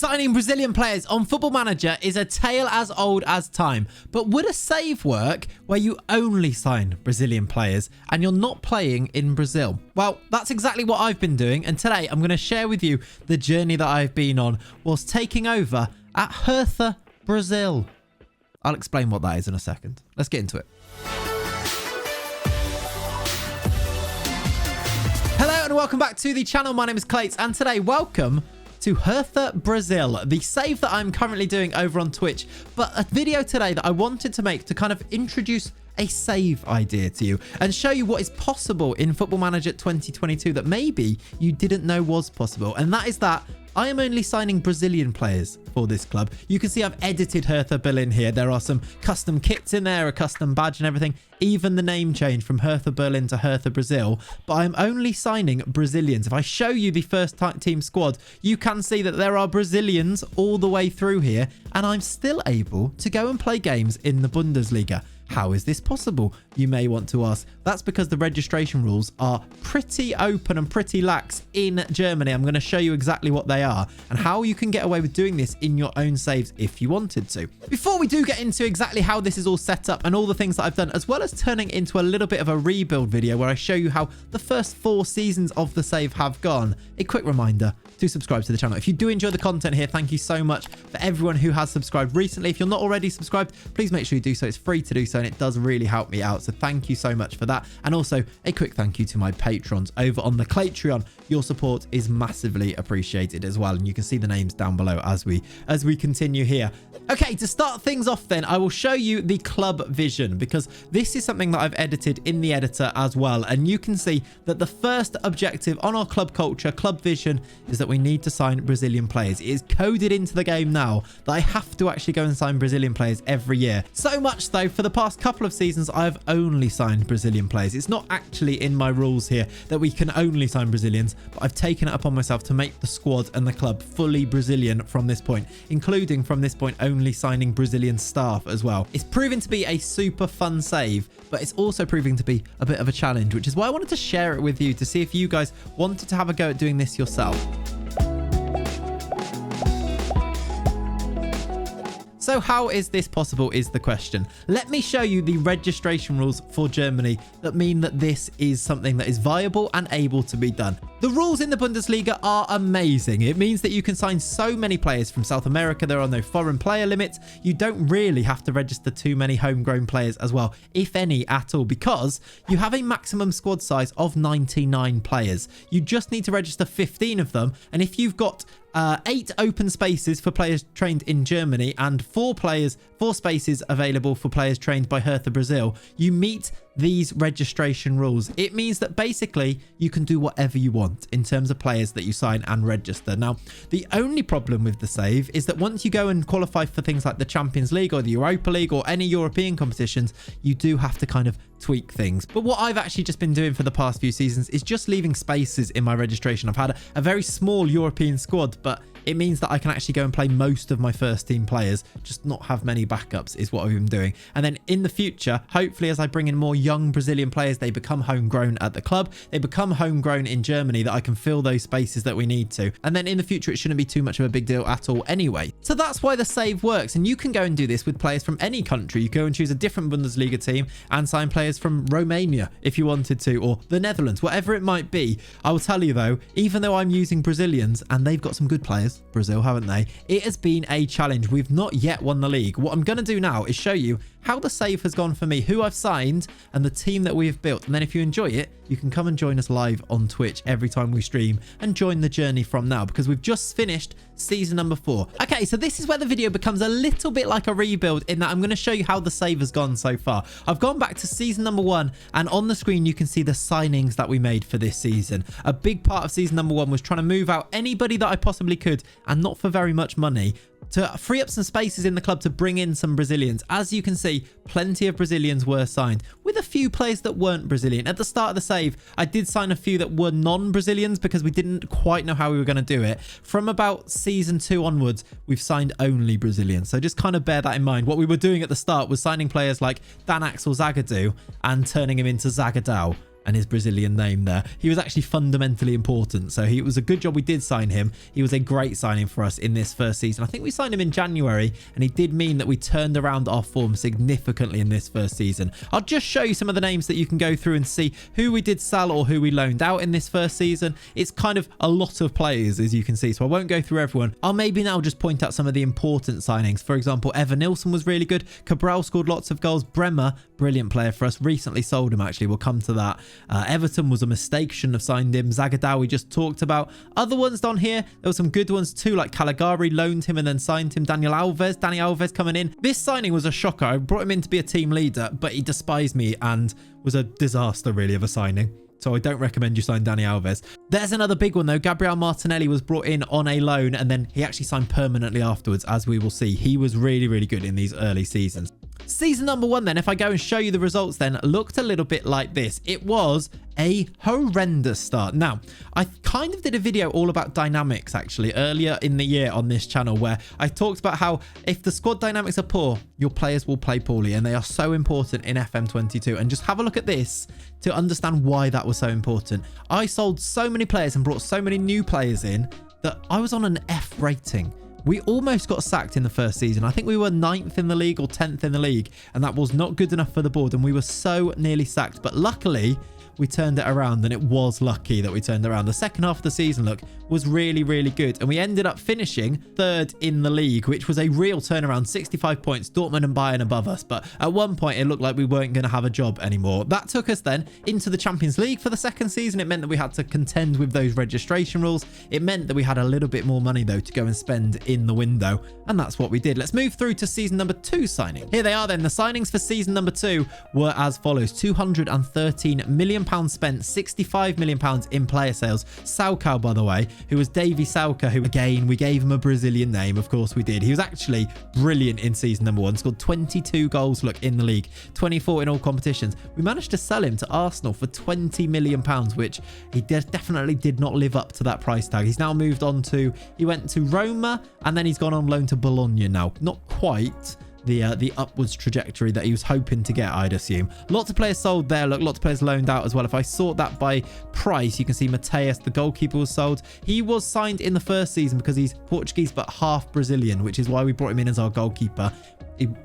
Signing Brazilian players on Football Manager is a tale as old as time. But would a save work where you only sign Brazilian players and you're not playing in Brazil? Well, that's exactly what I've been doing. And today I'm going to share with you the journey that I've been on whilst taking over at Hertha Brasil. I'll explain what that is in a second. Let's get into it. Hello and welcome back to the channel. My name is Clayts and today, welcome to Hertha Brasil, the save that I'm currently doing over on Twitch, but a video today that I wanted to make to kind of introduce a save idea to you and show you what is possible in Football Manager 2022 that maybe you didn't know was possible. And that is that I am only signing Brazilian players for this club. You can see I've edited Hertha Berlin here. There are some custom kits in there, a custom badge and everything. Even the name change from Hertha Berlin to Hertha Brasil. But I'm only signing Brazilians. If I show you the first team squad, you can see that there are Brazilians all the way through here. And I'm still able to go and play games in the Bundesliga. How is this possible, you may want to ask? That's because the registration rules are pretty open and pretty lax in Germany. I'm going to show you exactly what they are and how you can get away with doing this in your own saves if you wanted to. Before we do get into exactly how this is all set up and all the things that I've done, as well as turning into a little bit of a rebuild video where I show you how the first 4 seasons of the save have gone, a quick reminder to subscribe to the channel. If you do enjoy the content here, thank you so much for everyone who has subscribed recently. If you're not already subscribed, please make sure you do so. It's free to do so and it does really help me out. So thank you so much for that. And also a quick thank you to my patrons over on the Claytreon. Your support is massively appreciated as well. And you can see the names down below as we continue here. Okay, to start things off then, I will show you the club vision because this is something that I've edited in the editor as well. And you can see that the first objective on our club culture, club vision, is that we need to sign Brazilian players. It is coded into the game now that I have to actually go and sign Brazilian players every year. So much though, for the past couple of seasons, I've only signed Brazilian players. It's not actually in my rules here that we can only sign Brazilians, but I've taken it upon myself to make the squad and the club fully Brazilian from this point, including from this point only signing Brazilian staff as well. It's proven to be a super fun save, but it's also proving to be a bit of a challenge, which is why I wanted to share it with you to see if you guys wanted to have a go at doing this yourself. So how is this possible is the question. Let me show you the registration rules for Germany that mean that this is something that is viable and able to be done. The rules in the Bundesliga are amazing. It means that you can sign so many players from South America. There are no foreign player limits. You don't really have to register too many homegrown players as well, if any at all, because you have a maximum squad size of 99 players. You just need to register 15 of them. And if you've got 8 open spaces for players trained in Germany and 4 spaces available for players trained by Hertha Brasil, you meet these registration rules. It means that basically you can do whatever you want in terms of players that you sign and register. Now, the only problem with the save is that once you go and qualify for things like the Champions League or the Europa League or any European competitions, you do have to kind of tweak things. But what I've actually just been doing for the past few seasons is just leaving spaces in my registration. I've had a very small European squad, but it means that I can actually go and play most of my first team players, just not have many backups is what I've been doing. And then in the future, hopefully as I bring in more young Brazilian players, they become homegrown at the club, they become homegrown in Germany, that I can fill those spaces that we need to. And then in the future, it shouldn't be too much of a big deal at all anyway. So that's why the save works. And you can go and do this with players from any country. You go and choose a different Bundesliga team and sign players from Romania if you wanted to, or the Netherlands, whatever it might be. I will tell you though, even though I'm using Brazilians and they've got some good players, Brazil, haven't they? It has been a challenge. We've not yet won the league. What I'm going to do now is show you how the save has gone for me, who I've signed, and the team that we've built. And then if you enjoy it, you can come and join us live on Twitch every time we stream and join the journey from now, because we've just finished season number 4. Okay, so this is where the video becomes a little bit like a rebuild in that I'm going to show you how the save has gone so far. I've gone back to season number 1, and on the screen you can see the signings that we made for this season. A big part of season number 1 was trying to move out anybody that I possibly could, and not for very much money, to free up some spaces in the club to bring in some Brazilians. As you can see, plenty of Brazilians were signed, with a few players that weren't Brazilian. At the start of the save, I did sign a few that were non-Brazilians because we didn't quite know how we were going to do it. From about season 2 onwards, we've signed only Brazilians. So just kind of bear that in mind. What we were doing at the start was signing players like Dan Axel Zagadou and turning him into Zagadou. and his Brazilian name there. He was actually fundamentally important. So it was a good job we did sign him. He was a great signing for us in this first season. I think we signed him in January, and he did mean that we turned around our form significantly in this first season. I'll just show you some of the names that you can go through and see who we did sell or who we loaned out in this first season. It's kind of a lot of players, as you can see, so I won't go through everyone. I'll maybe now just point out some of the important signings. For example, Evan Nilsson was really good. Cabral scored lots of goals. Bremer, brilliant player for us. Recently sold him, actually. We'll come to that. Everton was a mistake. Shouldn't have signed him. Zagadou we just talked about. Other ones down here, there were some good ones too, like Caligari loaned him and then signed him. Danny Alves coming in. This signing was a shocker. I brought him in to be a team leader, but he despised me and was a disaster really of a signing. So I don't recommend you sign Danny Alves. There's another big one though. Gabriel Martinelli was brought in on a loan and then he actually signed permanently afterwards, as we will see. He was really, really good in these early seasons. Season number 1 then, if I go and show you the results then, looked a little bit like this. It was a horrendous start. Now, I kind of did a video all about dynamics actually earlier in the year on this channel, where I talked about how if the squad dynamics are poor, your players will play poorly, and they are so important in FM22. And just have a look at this to understand why that was so important. I sold so many players and brought so many new players in that I was on an F rating. We almost got sacked in the first season. I think we were 9th in the league or 10th in the league, and that was not good enough for the board, and we were so nearly sacked. But luckily, we turned it around, and it was lucky that we turned it around. The second half of the season, look, was really, really good, and we ended up finishing 3rd in the league, which was a real turnaround. 65 points, Dortmund and Bayern above us, but at one point it looked like we weren't going to have a job anymore. That took us then into the Champions League for the second season. It meant that we had to contend with those registration rules. It meant that we had a little bit more money though to go and spend in the window, and that's what we did. Let's move through to season number 2 signing. Here they are then. The signings for season number 2 were as follows: £213 million spent, £65 million in player sales. Salcao, by the way, who was Davy Salcao, who again, we gave him a Brazilian name. Of course we did. He was actually brilliant in season number 1. Scored 22 goals, look, in the league, 24 in all competitions. We managed to sell him to Arsenal for £20 million, which he definitely did not live up to that price tag. He's now moved on to, he went to Roma, and then he's gone on loan to Bologna now. Not quite the upwards trajectory that he was hoping to get, I'd assume. Lots of players sold there. Look, lots of players loaned out as well. If I sort that by price, you can see Mateus, the goalkeeper, was sold. He was signed in the first season because he's Portuguese but half Brazilian, which is why we brought him in as our goalkeeper.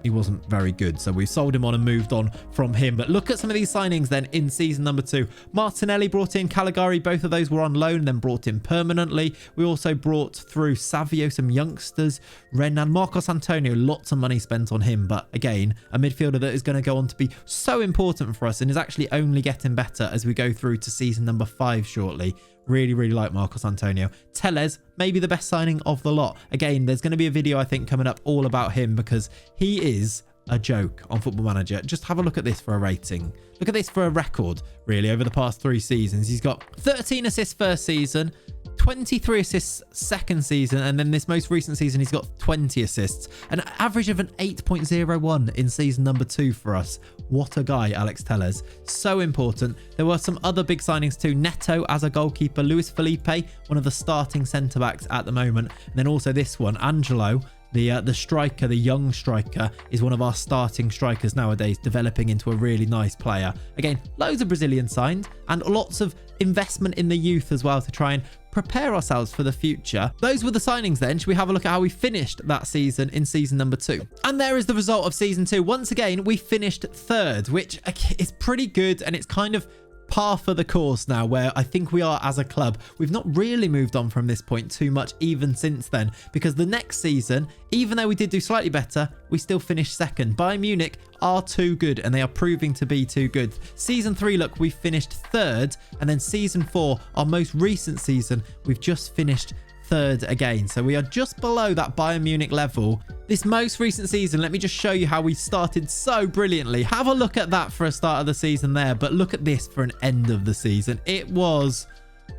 He wasn't very good, so we sold him on and moved on from him. But look at some of these signings then in season number 2. Martinelli brought in, Caligari, both of those were on loan, then brought in permanently. We also brought through Savio, some youngsters, Renan, Marcos Antonio, lots of money spent on him. But again, a midfielder that is going to go on to be so important for us and is actually only getting better as we go through to season number 5 shortly. Really, really like Marcos Antonio. Teles, maybe the best signing of the lot. Again, there's going to be a video, I think, coming up all about him because he is a joke on Football Manager. Just have a look at this for a rating. Look at this for a record, really, over the past 3 seasons. He's got 13 assists first season, 23 assists second season, and then this most recent season he's got 20 assists, an average of an 8.01 in season number 2 for us. What a guy, Alex Telles. So important. There were some other big signings too. Neto as a goalkeeper, Luis Felipe, one of the starting centre backs at the moment, and then also this one, Angelo, the striker, the young striker, is one of our starting strikers nowadays, developing into a really nice player. Again, loads of Brazilians signed and lots of investment in the youth as well to try and prepare ourselves for the future. Those were the signings then. Should we have a look at how we finished that season in season number 2? And there is the result of season 2. Once again, we finished 3rd, which is pretty good, and it's kind of par for the course now, where I think we are as a club. We've not really moved on from this point too much even since then, because the next season, even though we did do slightly better, we still finished 2nd. Bayern Munich are too good, and they are proving to be too good. Season 3, look, we finished 3rd, and then season 4, our most recent season, we've just finished 3rd again. So we are just below that Bayern Munich level. This most recent season, let me just show you how we started so brilliantly. Have a look at that for a start of the season there, but look at this for an end of the season. It was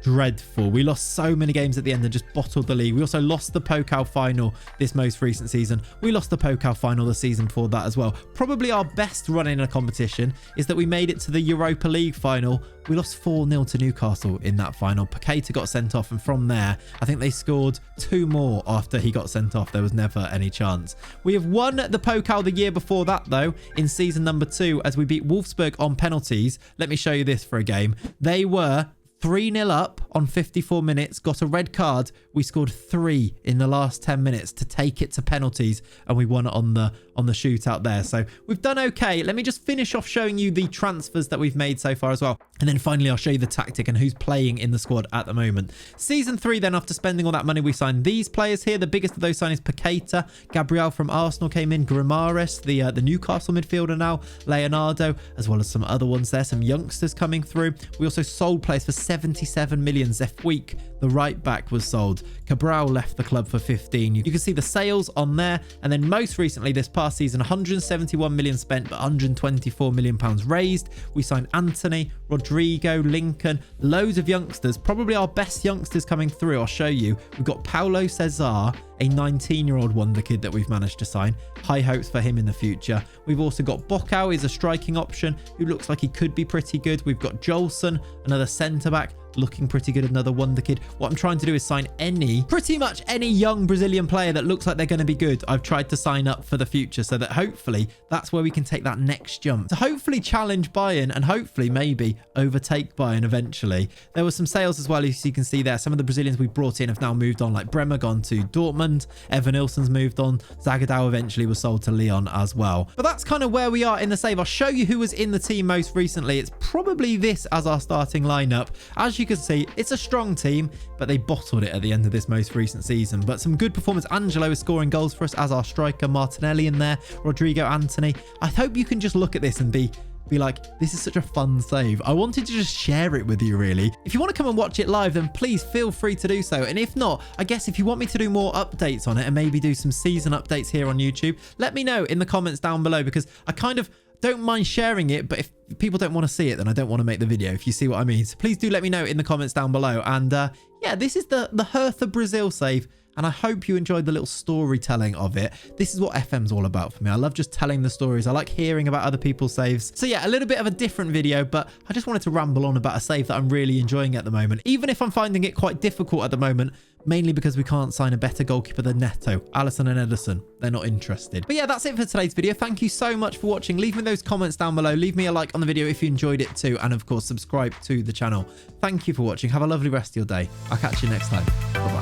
dreadful. We lost so many games at the end and just bottled the league. We also lost the Pokal final this most recent season. We lost the Pokal final the season before that as well. Probably our best run in a competition is that we made it to the Europa League final. We lost 4-0 to Newcastle in that final. Paqueta got sent off, and from there, I think they scored 2 more after he got sent off. There was never any chance. We have won the Pokal the year before that, though, in season number 2, as we beat Wolfsburg on penalties. Let me show you this for a game. They were 3-0 up on 54 minutes, got a red card. We scored 3 in the last 10 minutes to take it to penalties, and we won it on the shootout there. So we've done okay. Let me just finish off showing you the transfers that we've made so far as well. And then finally, I'll show you the tactic and who's playing in the squad at the moment. Season 3, then, after spending all that money, we signed these players here. The biggest of those signings, Paqueta. Gabriel from Arsenal came in. Grimares, the Newcastle midfielder now. Leonardo, as well as some other ones there. Some youngsters coming through. We also sold players for 77 million. Zefweek, the right back, was sold. Cabral left the club for 15. You can see the sales on there. And then most recently, this past season, 171 million spent, but 124 million pounds raised. We signed Anthony, Rodrigo, Lincoln, loads of youngsters. Probably our best youngsters coming through. I'll show you. We've got Paulo Cesar, a 19-year-old wonder kid that we've managed to sign. High hopes for him in the future. We've also got Bocau, is a striking option who looks like he could be pretty good. We've got Jolson, another centre-back, looking pretty good, another wonder kid. What I'm trying to do is sign pretty much any young Brazilian player that looks like they're going to be good. I've tried to sign up for the future so that hopefully that's where we can take that next jump to hopefully challenge Bayern and hopefully maybe overtake Bayern eventually. There were some sales as well, as you can see there. Some of the Brazilians we brought in have now moved on, like Bremer gone to Dortmund, Evan Nilsson's moved on, Zagadou eventually was sold to Lyon as well. But that's kind of where we are in the save. I'll show you who was in the team most recently. It's probably this as our starting lineup. As you can see, it's a strong team, but they bottled it at the end of this most recent season. But some good performance. Angelo is scoring goals for us as our striker. Martinelli in there, Rodrigo, Anthony. I hope you can just look at this and be like, this is such a fun save. I wanted to just share it with you, really. If you want to come and watch it live, then please feel free to do so. And if not, I guess if you want me to do more updates on it and maybe do some season updates here on YouTube, let me know in the comments down below, because I kind of don't mind sharing it, but if people don't want to see it, then I don't want to make the video, if you see what I mean. So please do let me know in the comments down below. And yeah, this is the Hertha Brasil save, and I hope you enjoyed the little storytelling of it. This is what FM's all about for me. I love just telling the stories. I like hearing about other people's saves. So yeah, a little bit of a different video, but I just wanted to ramble on about a save that I'm really enjoying at the moment, even if I'm finding it quite difficult at the moment, mainly because we can't sign a better goalkeeper than Neto. Alisson and Ederson, they're not interested. But yeah, that's it for today's video. Thank you so much for watching. Leave me those comments down below. Leave me a like on the video if you enjoyed it too. And of course, subscribe to the channel. Thank you for watching. Have a lovely rest of your day. I'll catch you next time. Bye-bye.